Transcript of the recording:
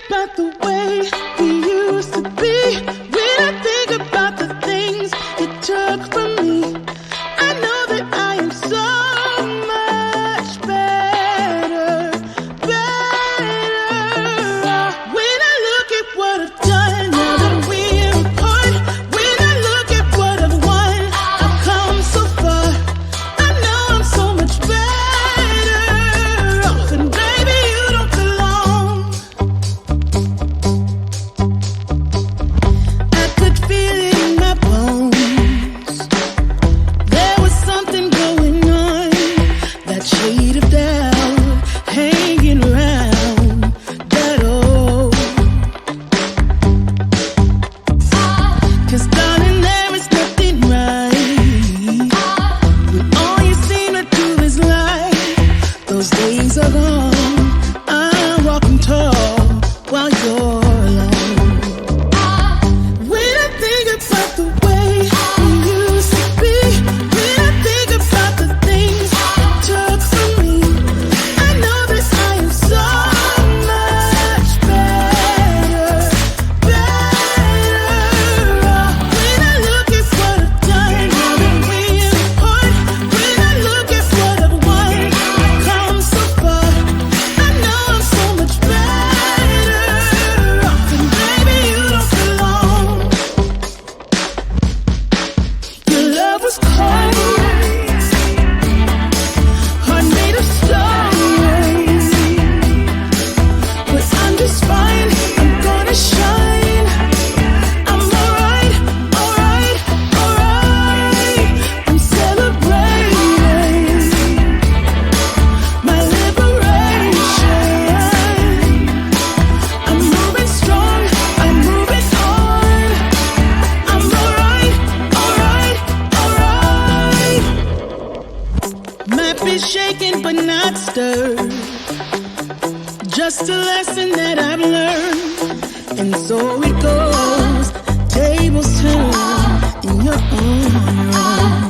about the way we used to be, when I think about the things you took from me, I know that I am so much better, better. When I look at what I've done, now that we're apart, when I look at what I've won, I've come so far. I know I'm so much better off, and baby, you don't belong. I could feel it in my bones. There was something going on, that shade of doubt hanging around that old. 'Cause darling, there is nothing right when all you seem to do is lie. Those days are gone. I'm walking tall while you're alone. When I think about the way we used to be, when I think about the things you took from me, I know that I am so much better, better. When I look at what I've done, now that we're apart, when I look at what I've won, I've come so far. I know I'm so much better off, and baby, you don't belong. Your love was cold, heart made of stone, but I'm just fine. I'm gonna shine. I'm alright, alright, alright. I'm celebrating my liberation. I'm moving strong, I'm moving on. I'm alright, alright, alright. Might be shaken but not stirred, just a lesson that I've learned. And so it goes, tables turn in your own room.